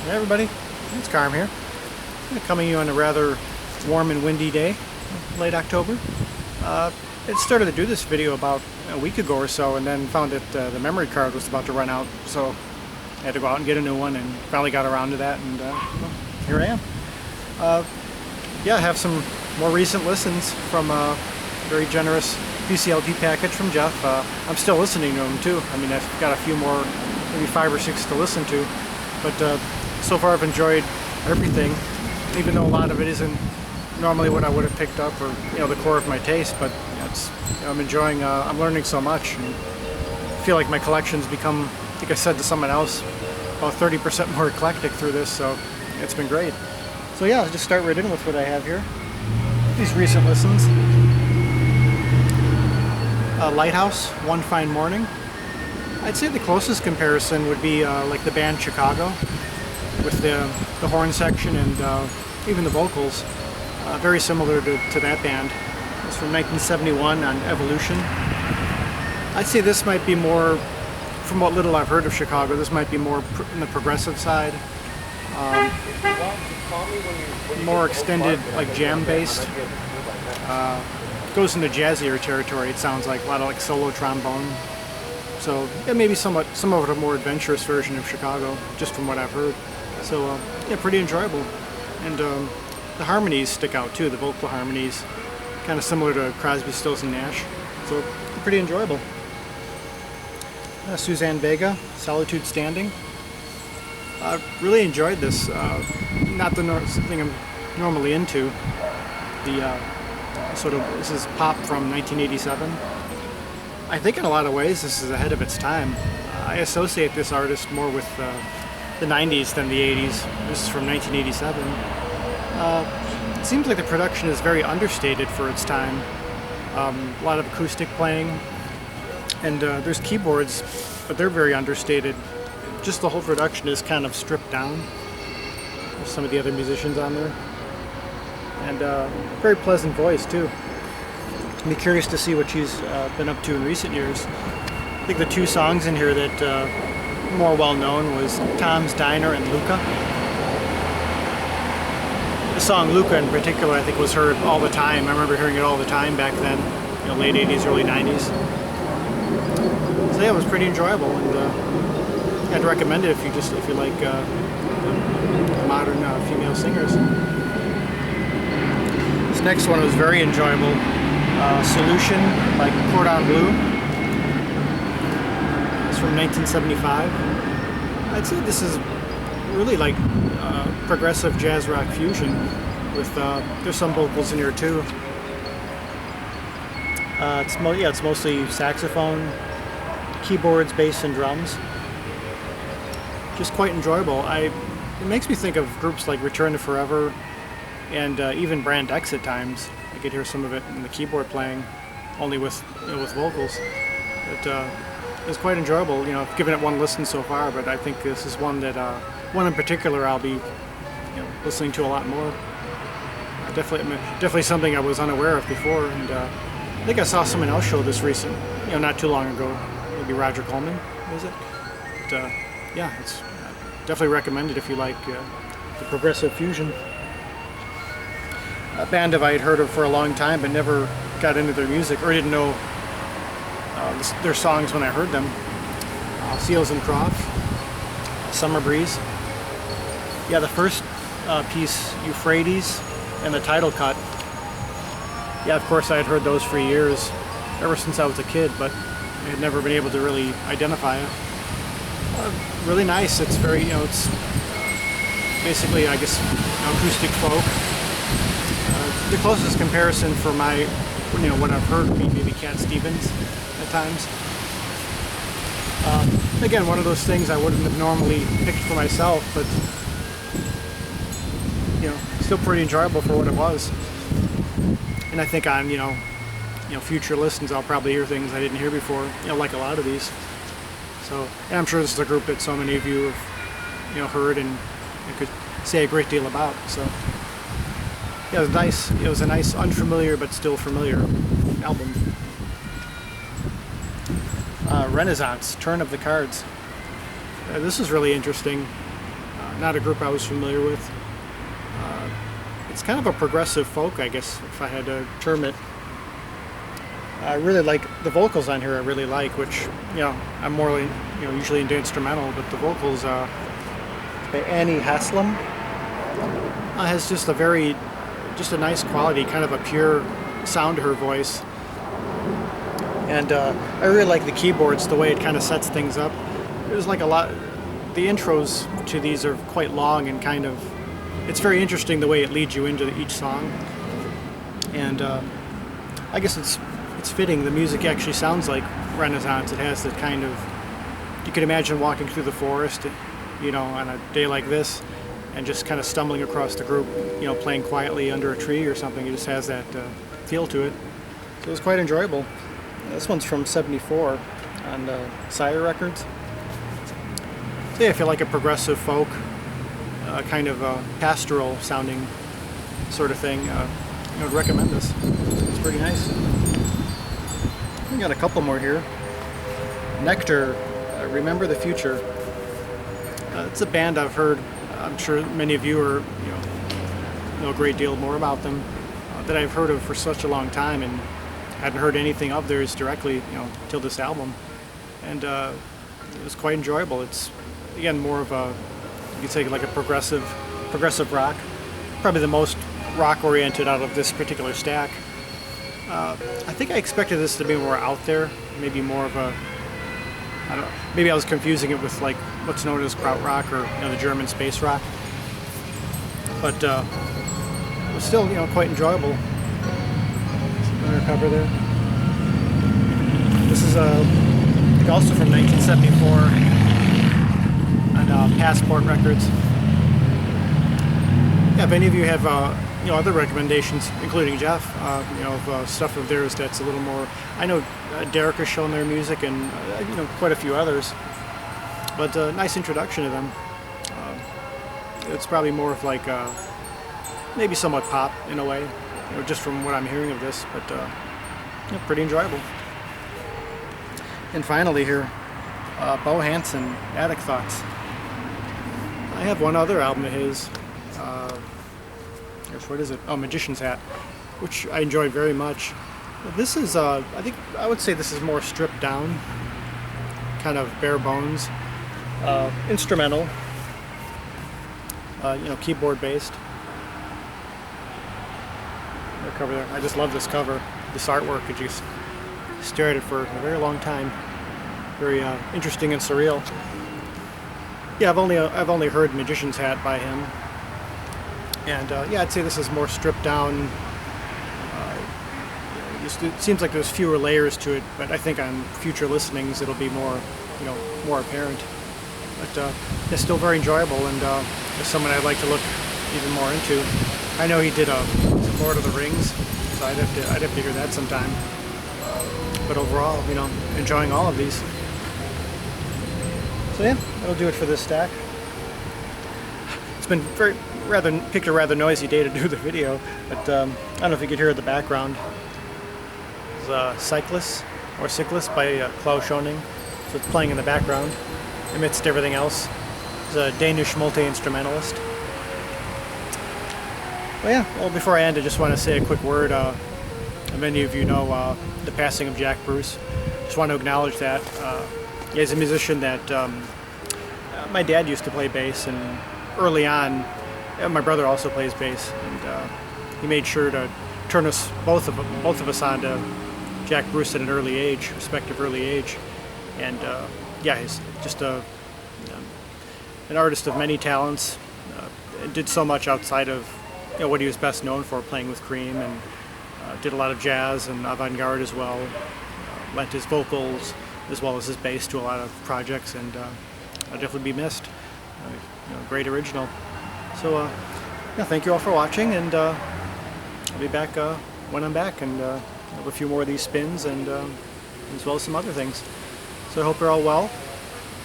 Hey everybody, it's Carm here. Coming to you on a rather warm and windy day, late October. I started to do this video about a week ago or so and then found that the memory card was about to run out, so I had to go out and get a new one and finally got around to that, and well, here I am. Yeah, I have some more recent listens from a very generous VCLT package from Jeff. I'm still listening to him too. I mean, I've got a few more, maybe 5 or 6 to listen to, but so far I've enjoyed everything, even though a lot of it isn't normally what I would have picked up, or the core of my taste. But it's, I'm enjoying. I'm learning so much, and I feel like my collection's become, I think I said to someone else, about 30% more eclectic through this. So it's been great. So yeah, I'll just start right in with what I have here. These recent listens. Lighthouse, One Fine Morning. I'd say the closest comparison would be like the band Chicago, with the horn section and even the vocals. Very similar to that band. It's from 1971 on Evolution. I'd say this might be more, from what little I've heard of Chicago, this might be more in the progressive side. More extended, like jam-based. Goes into jazzier territory. It sounds like a lot of like solo trombone. So yeah, maybe somewhat a more adventurous version of Chicago, just from what I've heard. So yeah, pretty enjoyable. And the harmonies stick out too. The vocal harmonies, kind of similar to Crosby, Stills and Nash. So pretty enjoyable. Suzanne Vega, Solitude Standing. I really enjoyed this. Not the thing I'm normally into. The this is pop from 1987. I think in a lot of ways this is ahead of its time. I associate this artist more with the 90s than the 80s. This is from 1987. It seems like the production is very understated for its time. A lot of acoustic playing, and there's keyboards, but they're very understated. Just the whole production is kind of stripped down. There's some of the other musicians on there. And very pleasant voice too. I'd be curious to see what she's been up to in recent years. I think the 2 songs in here that more well known was Tom's Diner and Luca. The song Luca in particular, I think, was heard all the time. I remember hearing it all the time back then, late 80s, early 90s. So yeah, it was pretty enjoyable, and I'd recommend it if you like modern female singers. This next one was very enjoyable. Solution by Cordon Bleu. It's from 1975. I'd say this is really like progressive jazz rock fusion with there's some vocals in here too. It's mostly saxophone, keyboards, bass, and drums. Just quite enjoyable. It makes me think of groups like Return to Forever and even Brand X at times. I could hear some of it in the keyboard playing, only with vocals. It's quite enjoyable. I've given it one listen so far, but I think this is one in particular I'll be listening to a lot more. Definitely something I was unaware of before, and I think I saw someone else show this not too long ago. Maybe Roger Coleman, was it? But yeah, it's definitely recommended if you like the progressive fusion. A band I had heard of for a long time, but never got into their music or didn't know their songs when I heard them. Seals and Croft, Summer Breeze. Yeah, the first piece, Euphrates, and the title cut. Yeah, of course I had heard those for years, ever since I was a kid, but I had never been able to really identify it. Really nice. It's very, it's basically, I guess, acoustic folk. The closest comparison for my, what I've heard would be maybe Cat Stevens at times. Again, one of those things I wouldn't have normally picked for myself, but still pretty enjoyable for what it was. And I think on future listens I'll probably hear things I didn't hear before, like a lot of these. So, and I'm sure this is a group that so many of you have heard and could say a great deal about. So yeah, it was nice. It was a nice, unfamiliar but still familiar album. Renaissance, Turn of the Cards. This is really interesting. not a group I was familiar with. It's kind of a progressive folk, I guess, if I had to term it. I really like the vocals on here. I really like, which, you know, I'm more, usually into instrumental, but the vocals by Annie Haslam has just a nice quality, kind of a pure sound to her voice. And I really like the keyboards, the way it kind of sets things up. There's like a lot. The intros to these are quite long and kind of. It's very interesting the way it leads you into each song. And I guess it's fitting. The music actually sounds like Renaissance. It has that kind of. You can imagine walking through the forest, on a day like this, and just kind of stumbling across the group, playing quietly under a tree or something. It just has that feel to it. So it was quite enjoyable. This one's from '74 on Sire Records. So yeah, I feel like a progressive folk, kind of a pastoral sounding sort of thing. I'd recommend this. It's pretty nice. We got a couple more here. Nectar, Remember the Future. It's a band I've heard. I'm sure many of you know a great deal more about them, that I've heard of for such a long time and hadn't heard anything of theirs directly, till this album. And it was quite enjoyable. It's, again, more of a, you could say, like a progressive rock. Probably the most rock-oriented out of this particular stack. I think I expected this to be more out there, maybe more of a, I don't know, maybe I was confusing it with like what's known as krautrock or the German space rock. But it was still quite enjoyable. Undercover there. This is also from 1974 on Passport Records. Yeah, if any of you have other recommendations, including Jeff, of stuff of theirs that's a little more. I know Derek has shown their music and quite a few others, but nice introduction to them. It's probably more of like maybe somewhat pop in a way. Just from what I'm hearing of this, but pretty enjoyable. And finally here, Bo Hansen, Attic Thoughts. I have one other album of his. What is it? Oh, Magician's Hat, which I enjoyed very much. This is, I would say this is more stripped down, kind of bare bones, instrumental, keyboard based. Cover there. I just love this cover, this artwork. You just stare at it for a very long time. Very interesting and surreal. Yeah, I've only heard Magician's Hat by him, and I'd say this is more stripped down. It seems like there's fewer layers to it, but I think on future listenings it'll be more, more apparent. But it's still very enjoyable, and it's someone I'd like to look even more into. I know he did Lord of the Rings, so I'd have to hear that sometime. But overall, enjoying all of these. So yeah, that'll do it for this stack. It's been picked a rather noisy day to do the video, but I don't know if you could hear the background. It's Cyclist by Klaus Schoening, so it's playing in the background amidst everything else. He's a Danish multi-instrumentalist. Well, before I end, I just want to say a quick word. Many of you know the passing of Jack Bruce. Just want to acknowledge that. He's a musician that my dad used to play bass, and early on, my brother also plays bass, and he made sure to turn us both of us on to Jack Bruce at an early age, respective early age, and he's just an artist of many talents. Did so much outside of what he was best known for, playing with Cream, and did a lot of jazz and avant-garde as well. Lent his vocals as well as his bass to a lot of projects, and I'll definitely be missed. Great original. So thank you all for watching, and I'll be back when I'm back, and have a few more of these spins, and as well as some other things. So I hope you're all well,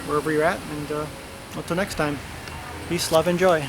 wherever you're at, and until next time, peace, love, and joy.